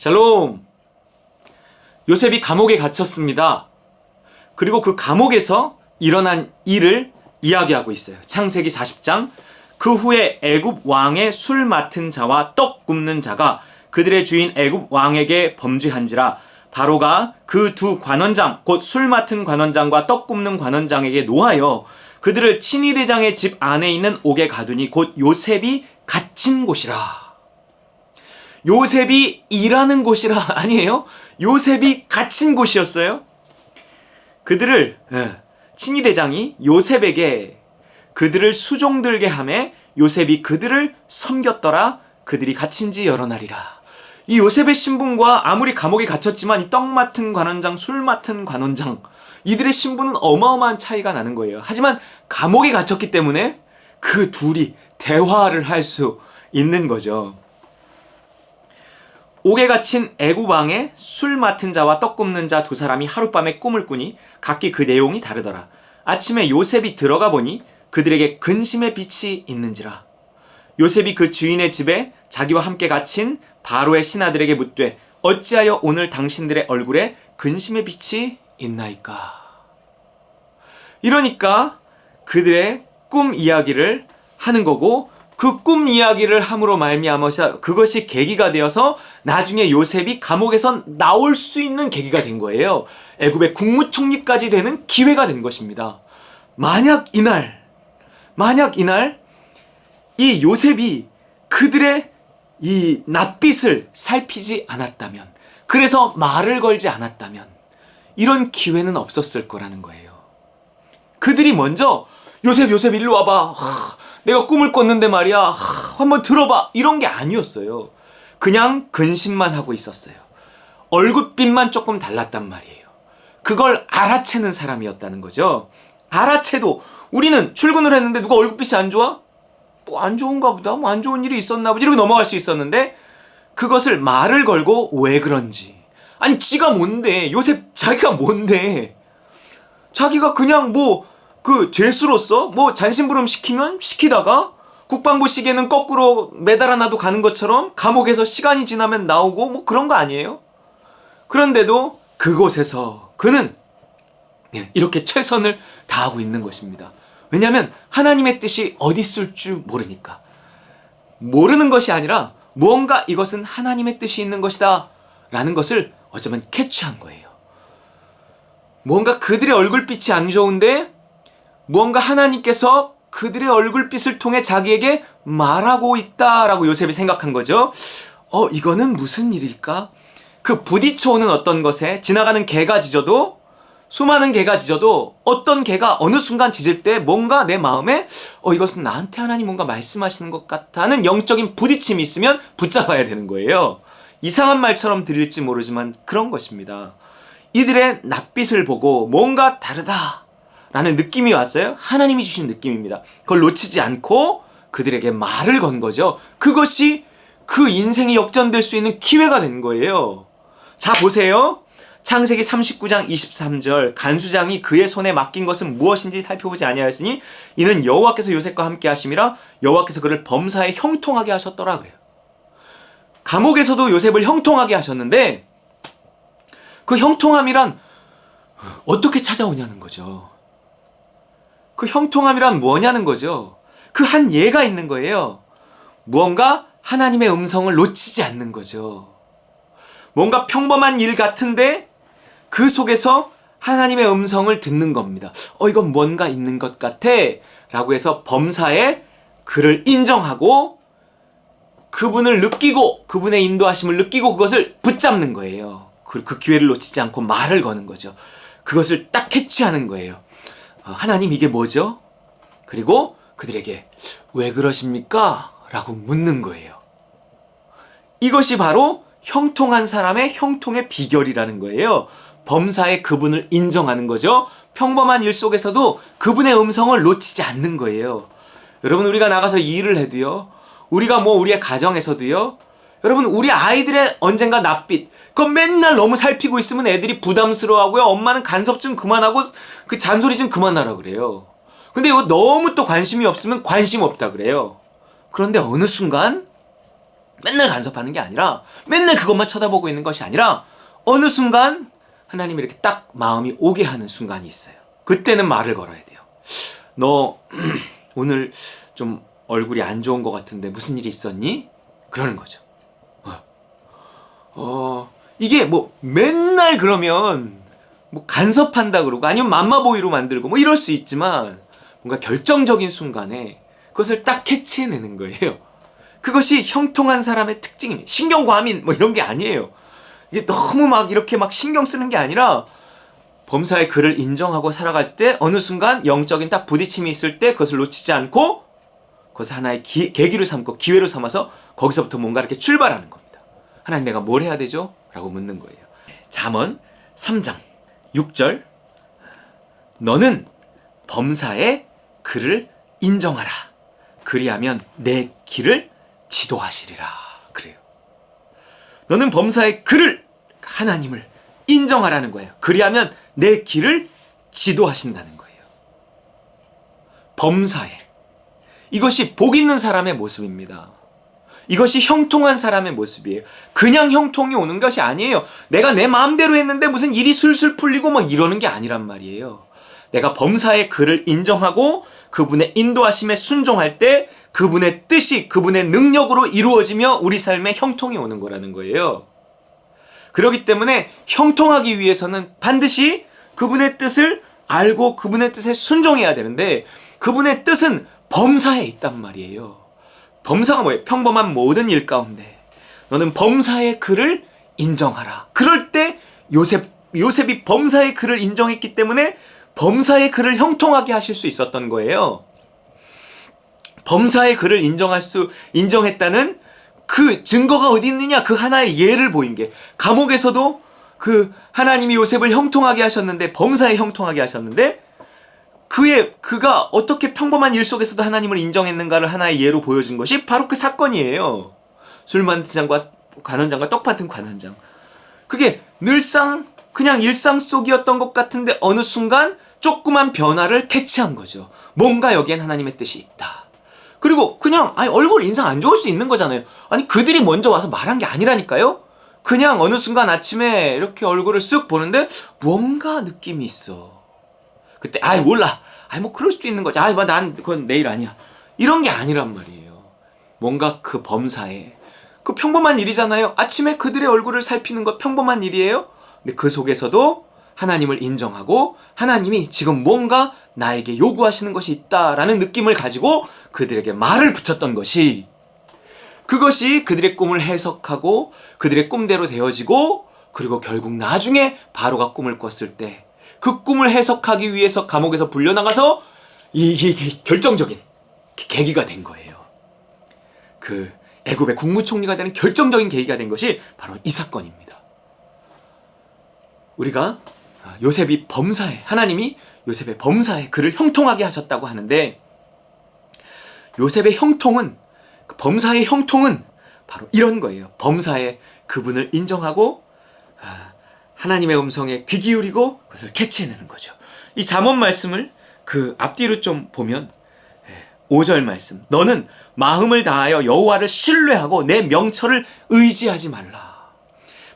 샬롬. 요셉이 감옥에 갇혔습니다. 그리고 그 감옥에서 일어난 일을 이야기하고 있어요. 창세기 40장. 그 후에 애굽 왕의 술 맡은 자와 떡 굽는 자가 그들의 주인 애굽 왕에게 범죄한지라 바로가 그 두 관원장 곧 술 맡은 관원장과 떡 굽는 관원장에게 노하여 그들을 친위대장의 집 안에 있는 옥에 가두니 곧 요셉이 갇힌 곳이라. 요셉이 일하는 곳이라 아니에요? 요셉이 갇힌 곳이었어요. 그들을 친위대장이 요셉에게 그들을 수종들게 하매 요셉이 그들을 섬겼더라. 그들이 갇힌 지 여러 날이라. 이 요셉의 신분과 아무리 감옥에 갇혔지만 이 떡 맡은 관원장, 술 맡은 관원장, 이들의 신분은 어마어마한 차이가 나는 거예요. 하지만 감옥에 갇혔기 때문에 그 둘이 대화를 할 수 있는 거죠. 옥에 갇힌 애굽 왕의 술 맡은 자와 떡 굽는 자 두 사람이 하룻밤에 꿈을 꾸니 각기 그 내용이 다르더라. 아침에 요셉이 들어가 보니 그들에게 근심의 빛이 있는지라. 요셉이 그 주인의 집에 자기와 함께 갇힌 바로의 신하들에게 묻되 어찌하여 오늘 당신들의 얼굴에 근심의 빛이 있나이까. 이러니까 그들의 꿈 이야기를 하는 거고, 그 꿈 이야기를 함으로 말미암아서 그것이 계기가 되어서 나중에 요셉이 감옥에서 나올 수 있는 계기가 된 거예요. 애굽의 국무총리까지 되는 기회가 된 것입니다. 만약 이날 이 요셉이 그들의 이 낯빛을 살피지 않았다면, 그래서 말을 걸지 않았다면 이런 기회는 없었을 거라는 거예요. 그들이 먼저 요셉 일로 와봐. 내가 꿈을 꿨는데 말이야. 한번 들어봐. 이런 게 아니었어요. 그냥 근심만 하고 있었어요. 얼굴빛만 조금 달랐단 말이에요. 그걸 알아채는 사람이었다는 거죠. 알아채도 우리는 출근을 했는데 누가 얼굴빛이 안 좋아? 뭐 안 좋은가 보다. 뭐 안 좋은 일이 있었나 보지. 이렇게 넘어갈 수 있었는데 그것을 말을 걸고 왜 그런지. 아니 지가 뭔데. 요셉 자기가 뭔데. 자기가 그냥 그 죄수로서 잔심부름 시키면 시키다가 국방부 시계는 거꾸로 매달아놔도 가는 것처럼 감옥에서 시간이 지나면 나오고 그런 거 아니에요? 그런데도 그곳에서 그는 이렇게 최선을 다하고 있는 것입니다. 왜냐하면 하나님의 뜻이 어디 있을 줄 모르니까. 모르는 것이 아니라 무언가 이것은 하나님의 뜻이 있는 것이다 라는 것을 어쩌면 캐치한 거예요. 무언가 그들의 얼굴빛이 안 좋은데 무언가 하나님께서 그들의 얼굴빛을 통해 자기에게 말하고 있다라고 요셉이 생각한 거죠. 이거는 무슨 일일까? 그 부딪혀오는 어떤 것에 지나가는 개가 짖어도, 수많은 개가 짖어도 어떤 개가 어느 순간 짖을 때 뭔가 내 마음에 이것은 나한테 하나님 뭔가 말씀하시는 것 같다는 영적인 부딪힘이 있으면 붙잡아야 되는 거예요. 이상한 말처럼 들릴지 모르지만 그런 것입니다. 이들의 낯빛을 보고 뭔가 다르다 라는 느낌이 왔어요. 하나님이 주신 느낌입니다. 그걸 놓치지 않고 그들에게 말을 건 거죠. 그것이 그 인생이 역전될 수 있는 기회가 된 거예요. 자 보세요. 창세기 39장 23절. 간수장이 그의 손에 맡긴 것은 무엇인지 살펴보지 아니하였으니 이는 여호와께서 요셉과 함께 하심이라 여호와께서 그를 범사에 형통하게 하셨더라 그래요. 감옥에서도 요셉을 형통하게 하셨는데 그 형통함이란 어떻게 찾아오냐는 거죠. 그 형통함이란 뭐냐는 거죠. 그 한 예가 있는 거예요. 무언가 하나님의 음성을 놓치지 않는 거죠. 뭔가 평범한 일 같은데 그 속에서 하나님의 음성을 듣는 겁니다. 이건 뭔가 있는 것 같아 라고 해서 범사에 그를 인정하고 그분을 느끼고 그분의 인도하심을 느끼고 그것을 붙잡는 거예요. 그 기회를 놓치지 않고 말을 거는 거죠. 그것을 딱 캐치하는 거예요. 하나님 이게 뭐죠? 그리고 그들에게 왜 그러십니까? 라고 묻는 거예요. 이것이 바로 형통한 사람의 형통의 비결이라는 거예요. 범사에 그분을 인정하는 거죠. 평범한 일 속에서도 그분의 음성을 놓치지 않는 거예요. 여러분 우리가 나가서 일을 해도요. 우리가 우리의 가정에서도요. 여러분 우리 아이들의 언젠가 낯빛 그거 맨날 너무 살피고 있으면 애들이 부담스러워하고요. 엄마는 간섭 좀 그만하고 그 잔소리 좀 그만하라 그래요. 근데 이거 너무 또 관심이 없으면 관심 없다 그래요. 그런데 어느 순간 맨날 간섭하는 게 아니라 맨날 그것만 쳐다보고 있는 것이 아니라 어느 순간 하나님이 이렇게 딱 마음이 오게 하는 순간이 있어요. 그때는 말을 걸어야 돼요. 너 오늘 좀 얼굴이 안 좋은 것 같은데 무슨 일이 있었니? 그러는 거죠. 이게 뭐 맨날 그러면 뭐 간섭한다 그러고 아니면 맘마보이로 만들고 뭐 이럴 수 있지만 뭔가 결정적인 순간에 그것을 딱 캐치해내는 거예요. 그것이 형통한 사람의 특징입니다. 신경과민 뭐 이런 게 아니에요. 이게 너무 막 이렇게 막 신경 쓰는 게 아니라 범사의 그를 인정하고 살아갈 때 어느 순간 영적인 딱 부딪힘이 있을 때 그것을 놓치지 않고 그것을 하나의 계기로 삼고 기회로 삼아서 거기서부터 뭔가 이렇게 출발하는 겁니다. 하나님 내가 뭘 해야 되죠? 라고 묻는 거예요. 잠언 3장 6절 너는 범사의 그를 인정하라. 그리하면 내 길을 지도하시리라. 그래요. 너는 범사의 그를 하나님을 인정하라는 거예요. 그리하면 내 길을 지도하신다는 거예요. 범사에 이것이 복 있는 사람의 모습입니다. 이것이 형통한 사람의 모습이에요. 그냥 형통이 오는 것이 아니에요. 내가 내 마음대로 했는데 무슨 일이 술술 풀리고 막 이러는 게 아니란 말이에요. 내가 범사의 그를 인정하고 그분의 인도하심에 순종할 때 그분의 뜻이 그분의 능력으로 이루어지며 우리 삶에 형통이 오는 거라는 거예요. 그렇기 때문에 형통하기 위해서는 반드시 그분의 뜻을 알고 그분의 뜻에 순종해야 되는데 그분의 뜻은 범사에 있단 말이에요. 범사가 뭐예요? 평범한 모든 일 가운데 너는 범사의 그를 인정하라. 그럴 때 요셉이 범사의 그를 인정했기 때문에 범사의 그를 형통하게 하실 수 있었던 거예요. 범사의 그를 인정했다는 그 증거가 어디 있느냐? 그 하나의 예를 보인 게 감옥에서도 그 하나님이 요셉을 형통하게 하셨는데 범사에 형통하게 하셨는데 그가 어떻게 평범한 일 속에서도 하나님을 인정했는가를 하나의 예로 보여준 것이 바로 그 사건이에요. 술 많은 관원장과 떡 받은 관원장. 그게 늘상 그냥 일상 속이었던 것 같은데 어느 순간 조그만 변화를 캐치한 거죠. 뭔가 여기엔 하나님의 뜻이 있다. 그리고 그냥 얼굴 인상 안 좋을 수 있는 거잖아요. 아니 그들이 먼저 와서 말한 게 아니라니까요. 그냥 어느 순간 아침에 이렇게 얼굴을 쓱 보는데 뭔가 느낌이 있어. 그때 몰라. 뭐 그럴 수도 있는 거지. 난 그건 내일 아니야. 이런 게 아니란 말이에요. 뭔가 그 범사에 그 평범한 일이잖아요. 아침에 그들의 얼굴을 살피는 거 평범한 일이에요. 근데 그 속에서도 하나님을 인정하고 하나님이 지금 뭔가 나에게 요구하시는 것이 있다라는 느낌을 가지고 그들에게 말을 붙였던 것이 그것이 그들의 꿈을 해석하고 그들의 꿈대로 되어지고 그리고 결국 나중에 바로가 꿈을 꿨을 때 그 꿈을 해석하기 위해서 감옥에서 불려나가서 이 결정적인 계기가 된 거예요. 그 애굽의 국무총리가 되는 결정적인 계기가 된 것이 바로 이 사건입니다. 우리가 하나님이 요셉의 범사에 그를 형통하게 하셨다고 하는데 요셉의 형통은 범사의 형통은 바로 이런 거예요. 범사에 그분을 인정하고 하나님의 음성에 귀 기울이고 그것을 캐치해내는 거죠. 이 잠언 말씀을 그 앞뒤로 좀 보면 5절 말씀 너는 마음을 다하여 여호와를 신뢰하고 내 명철을 의지하지 말라.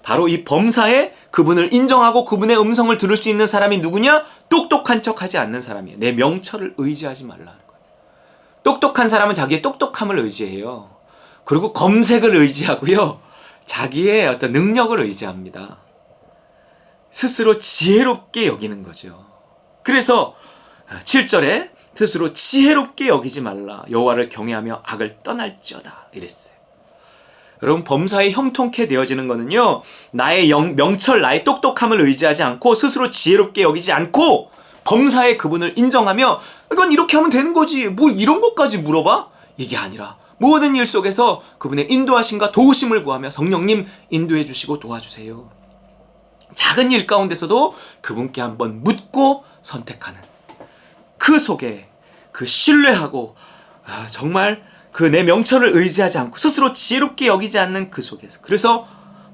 바로 이 범사에 그분을 인정하고 그분의 음성을 들을 수 있는 사람이 누구냐? 똑똑한 척하지 않는 사람이에요. 내 명철을 의지하지 말라는 거예요. 똑똑한 사람은 자기의 똑똑함을 의지해요. 그리고 검색을 의지하고요. 자기의 어떤 능력을 의지합니다. 스스로 지혜롭게 여기는 거죠. 그래서 7절에 스스로 지혜롭게 여기지 말라. 여호와를 경외하며 악을 떠날지어다. 이랬어요. 여러분 범사에 형통케 되어지는 거는요. 나의 명철, 나의 똑똑함을 의지하지 않고 스스로 지혜롭게 여기지 않고 범사에 그분을 인정하며 이건 이렇게 하면 되는 거지. 뭐 이런 것까지 물어봐? 이게 아니라 모든 일 속에서 그분의 인도하심과 도우심을 구하며 성령님 인도해 주시고 도와주세요. 작은 일 가운데서도 그분께 한번 묻고 선택하는 그 속에 그 신뢰하고 정말 그 내 명철을 의지하지 않고 스스로 지혜롭게 여기지 않는 그 속에서 그래서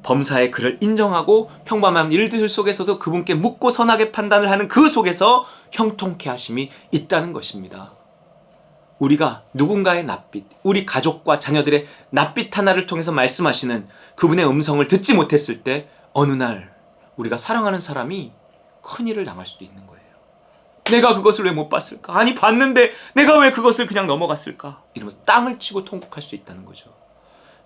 범사에 그를 인정하고 평범한 일들 속에서도 그분께 묻고 선하게 판단을 하는 그 속에서 형통케 하심이 있다는 것입니다. 우리가 누군가의 낯빛, 우리 가족과 자녀들의 낯빛 하나를 통해서 말씀하시는 그분의 음성을 듣지 못했을 때 어느 날 우리가 사랑하는 사람이 큰일을 당할 수도 있는 거예요. 내가 그것을 왜 못 봤을까? 아니 봤는데 내가 왜 그것을 그냥 넘어갔을까? 이러면서 땅을 치고 통곡할 수 있다는 거죠.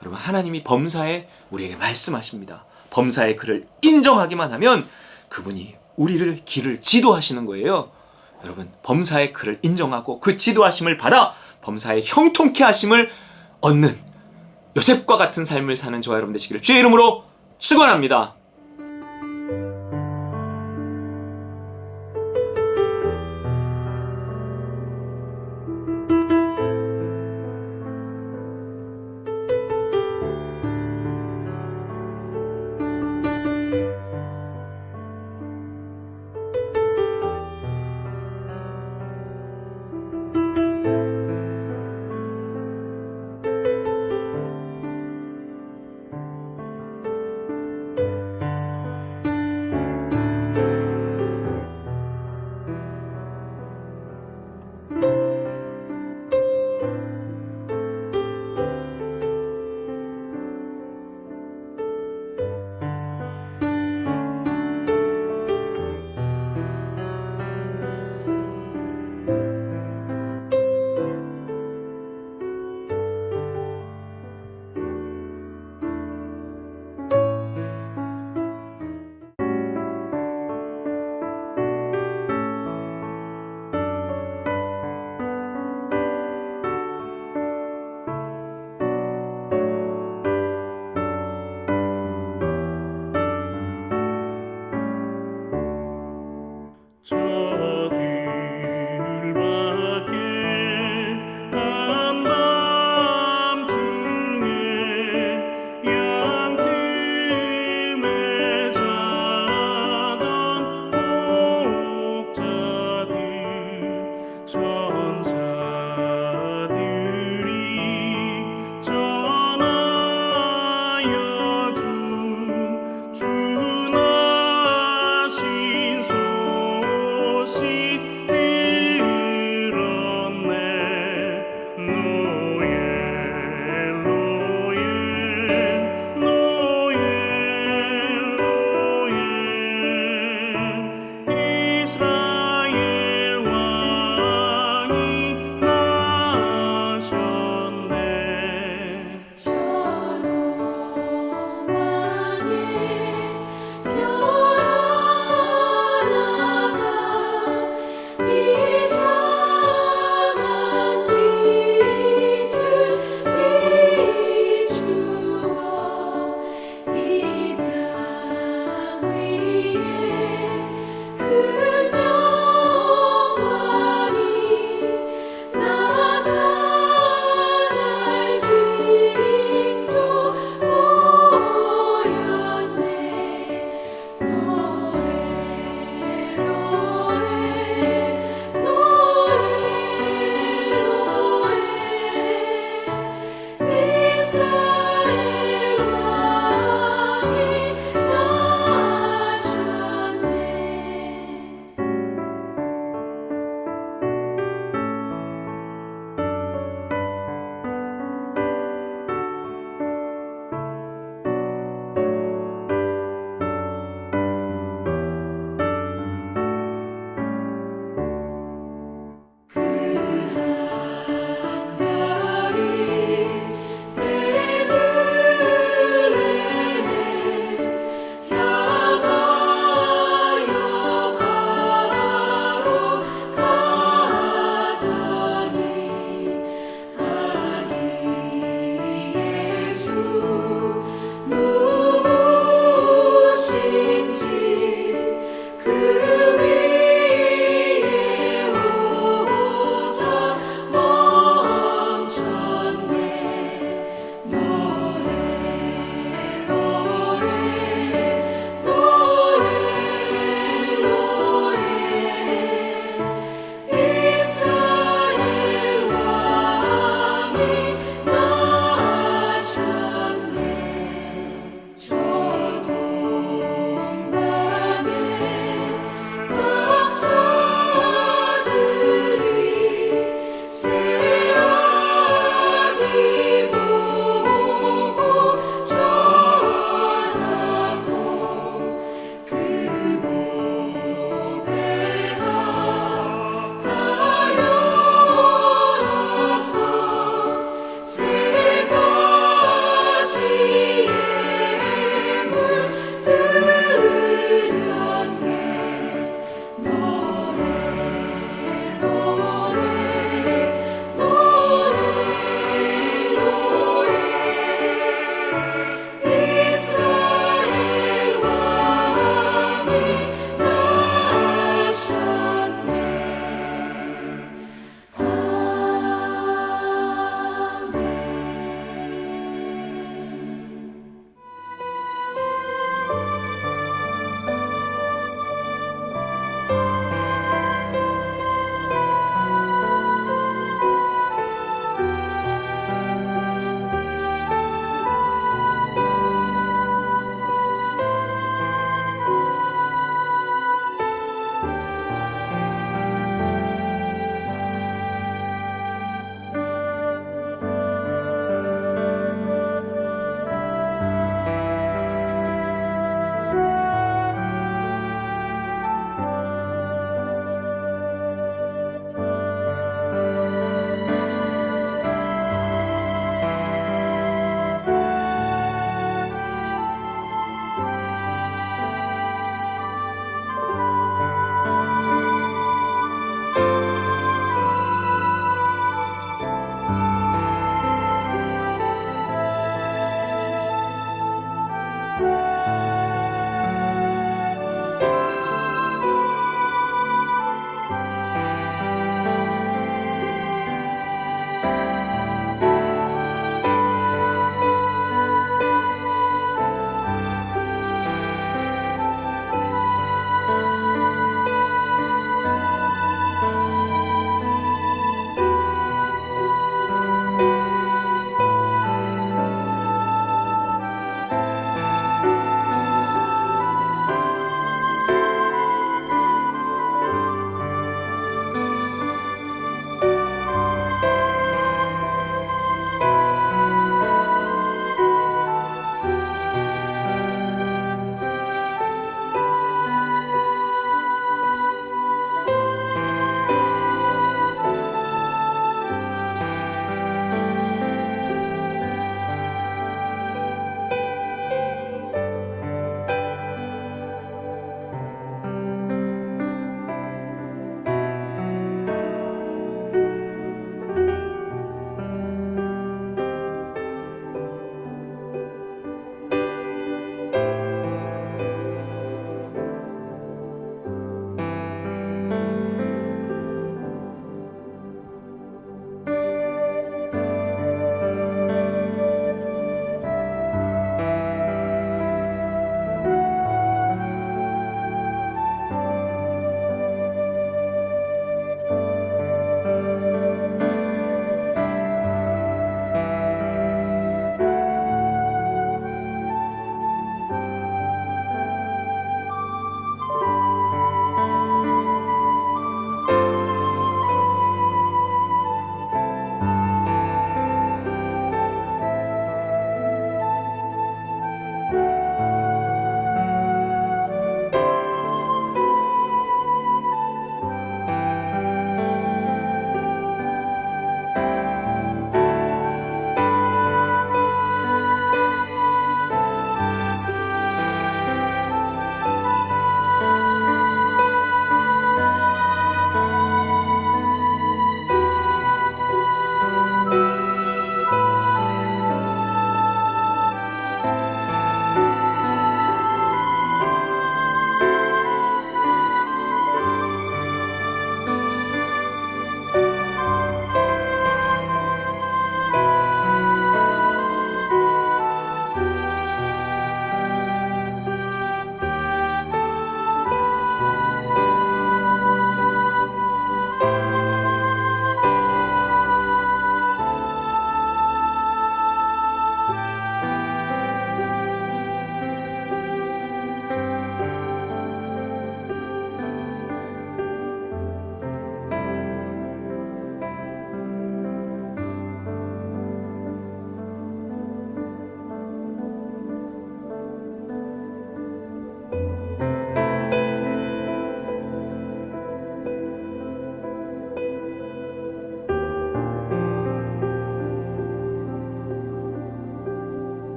여러분, 하나님이 범사에 우리에게 말씀하십니다. 범사에 그를 인정하기만 하면 그분이 우리를 길을 지도하시는 거예요. 여러분, 범사의 그를 인정하고 그 지도하심을 받아 범사의 형통케 하심을 얻는 요셉과 같은 삶을 사는 저와 여러분 되시기를 주의 이름으로 축원합니다.